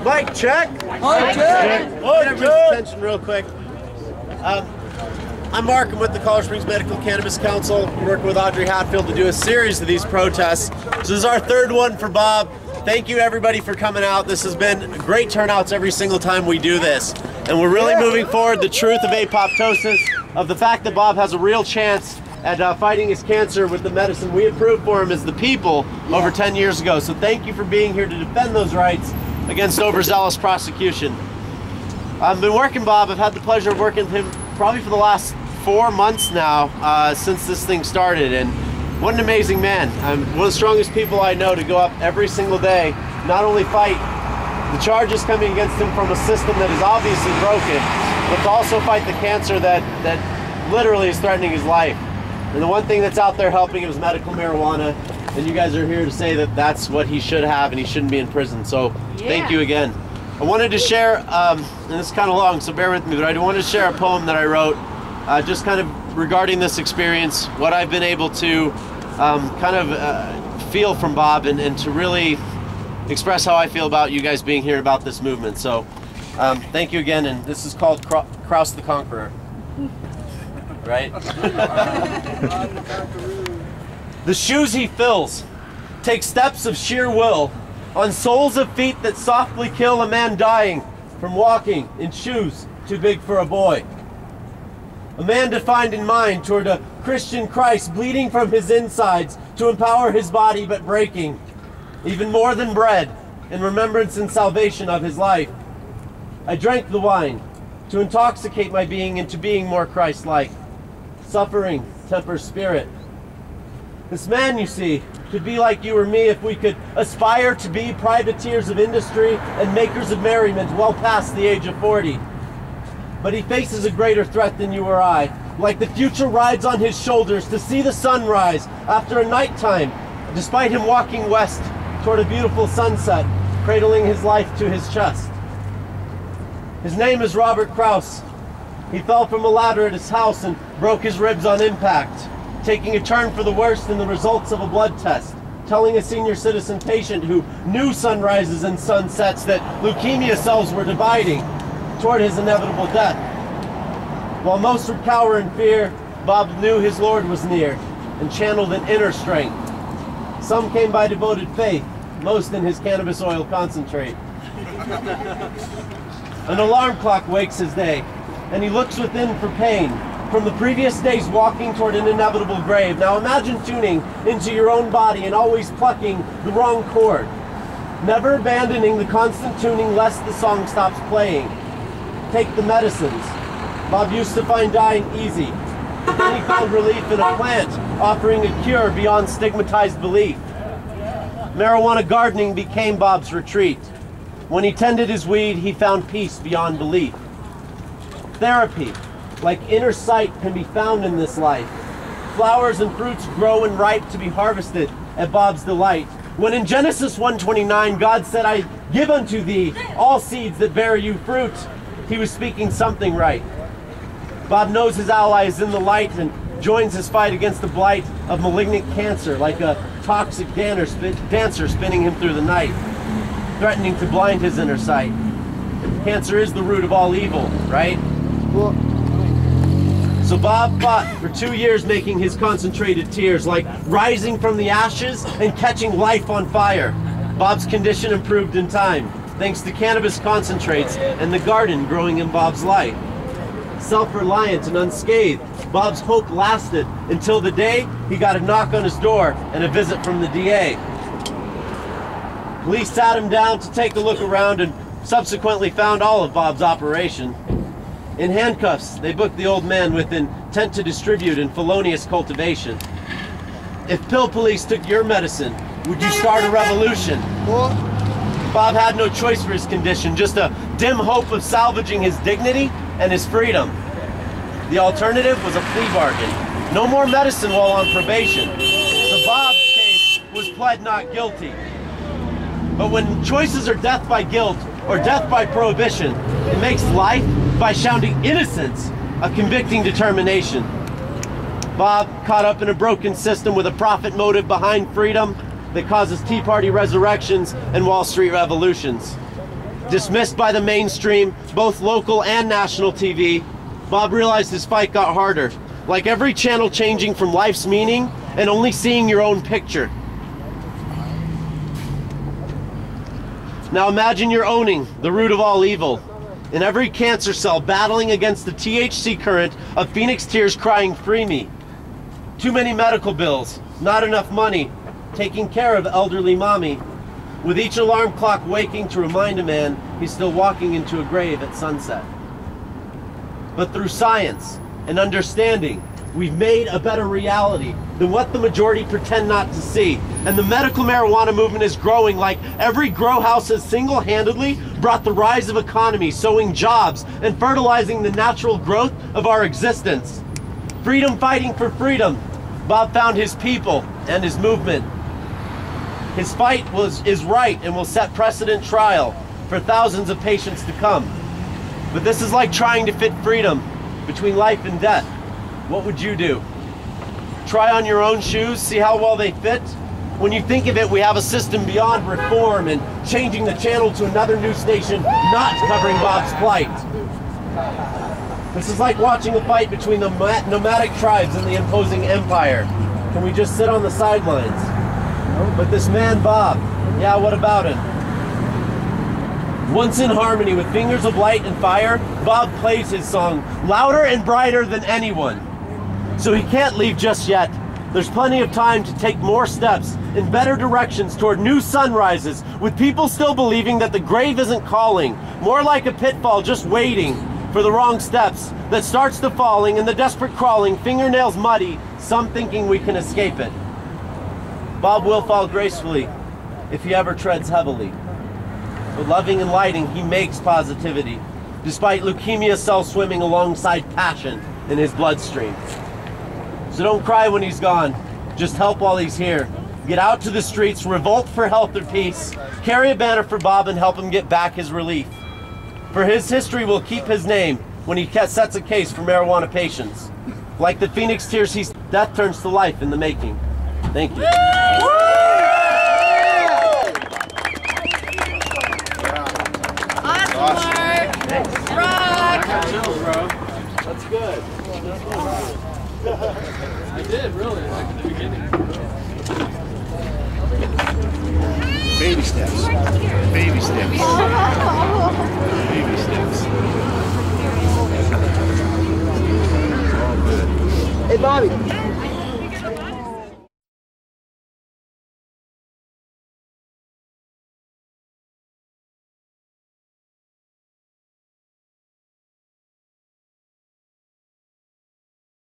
Mic check. Mic check. Get everyone's attention real quick. I'm Mark. I'm with the Colorado Springs Medical Cannabis Council. We're working with Audrey Hatfield to do a series of these protests. So this is our third one for Bob. Thank you everybody for coming out. This has been great turnouts every single time we do this. And we're really moving forward the truth of apoptosis, of the fact that Bob has a real chance at fighting his cancer with the medicine we approved for him as the people over 10 years ago. So thank you for being here to defend those rights against overzealous prosecution. I've been working Bob. I've had the pleasure of working with him probably for the last 4 months now since this thing started, and what an amazing man. I'm one of the strongest people I know to go up every single day, not only fight the charges coming against him from a system that is obviously broken, but to also fight the cancer that literally is threatening his life. And the one thing that's out there helping him is medical marijuana, and you guys are here to say that that's what he should have and he shouldn't be in prison. So thank you again. I wanted to share, and it's kind of long, so bear with me, but I wanted to share a poem that I wrote just kind of regarding this experience, what I've been able to feel from Bob, and to really express how I feel about you guys being here, about this movement. So thank you again, and this is called Crouse the Conqueror. Right? The shoes he fills take steps of sheer will on soles of feet that softly kill a man dying from walking in shoes too big for a boy. A man defined in mind toward a Christian Christ bleeding from his insides to empower his body but breaking, even more than bread, in remembrance and salvation of his life. I drank the wine to intoxicate my being into being more Christ-like. Suffering tempers spirit. This man, you see, could be like you or me if we could aspire to be privateers of industry and makers of merriment well past the age of 40. But he faces a greater threat than you or I. Like the future rides on his shoulders to see the sun rise after a nighttime, despite him walking west toward a beautiful sunset, cradling his life to his chest. His name is Robert Crouse. He fell from a ladder at his house and broke his ribs on impact, taking a turn for the worst in the results of a blood test, telling a senior citizen patient who knew sunrises and sunsets that leukemia cells were dividing toward his inevitable death. While most would cower in fear, Bob knew his Lord was near and channeled an inner strength. Some came by devoted faith, most in his cannabis oil concentrate. An alarm clock wakes his day, and he looks within for pain from the previous day's walking toward an inevitable grave. Now imagine tuning into your own body and always plucking the wrong chord, never abandoning the constant tuning lest the song stops playing. Take the medicines. Bob used to find dying easy, but then he found relief in a plant offering a cure beyond stigmatized belief. Marijuana gardening became Bob's retreat. When he tended his weed, he found peace beyond belief. Therapy, like inner sight, can be found in this life. Flowers and fruits grow and ripe to be harvested at Bob's delight. When in Genesis 1:29, God said, "I give unto thee all seeds that bear you fruit," he was speaking something right. Bob knows his ally is in the light and joins his fight against the blight of malignant cancer, like a toxic dancer spinning him through the night, threatening to blind his inner sight. Cancer is the root of all evil, right? So Bob fought for 2 years, making his concentrated tears, like rising from the ashes and catching life on fire. Bob's condition improved in time, thanks to cannabis concentrates and the garden growing in Bob's life. Self-reliant and unscathed, Bob's hope lasted until the day he got a knock on his door and a visit from the DA. Police sat him down to take a look around and subsequently found all of Bob's operation. In handcuffs, they booked the old man with intent to distribute in felonious cultivation. If pill police took your medicine, would you start a revolution? Bob had no choice for his condition, just a dim hope of salvaging his dignity and his freedom. The alternative was a plea bargain. No more medicine while on probation. So Bob's case was pled not guilty. But when choices are death by guilt or death by prohibition, it makes life by shouting innocence a convicting determination. Bob, caught up in a broken system with a profit motive behind freedom that causes Tea Party resurrections and Wall Street revolutions. Dismissed by the mainstream, both local and national TV, Bob realized his fight got harder. Like every channel changing from life's meaning and only seeing your own picture. Now imagine you're owning the root of all evil. In every cancer cell battling against the THC current of Phoenix tears crying, "Free me." Too many medical bills, not enough money, taking care of elderly mommy. With each alarm clock waking to remind a man he's still walking into a grave at sunset. But through science and understanding, we've made a better reality than what the majority pretend not to see. And the medical marijuana movement is growing like every grow house has single-handedly brought the rise of economy, sowing jobs and fertilizing the natural growth of our existence. Freedom fighting for freedom, Bob found his people and his movement. His fight is right and will set precedent trial for thousands of patients to come. But this is like trying to fit freedom between life and death. What would you do? Try on your own shoes, see how well they fit? When you think of it, we have a system beyond reform and changing the channel to another news station not covering Bob's plight. This is like watching a fight between the nomadic tribes and the imposing empire. Can we just sit on the sidelines? But this man, Bob, yeah, what about him? Once in harmony with fingers of light and fire, Bob plays his song louder and brighter than anyone. So he can't leave just yet. There's plenty of time to take more steps in better directions toward new sunrises, with people still believing that the grave isn't calling, more like a pitfall just waiting for the wrong steps that starts the falling and the desperate crawling, fingernails muddy, some thinking we can escape it. Bob will fall gracefully if he ever treads heavily. But loving and lighting, he makes positivity, despite leukemia cells swimming alongside passion in his bloodstream. So don't cry when he's gone, just help while he's here. Get out to the streets, revolt for health or peace, carry a banner for Bob and help him get back his relief. For his history will keep his name when he sets a case for marijuana patients. Like the Phoenix tears, death turns to life in the making. Thank you. That's good. I did, really, like in the beginning. Baby steps. Baby steps. Baby steps. Hey, Bobby.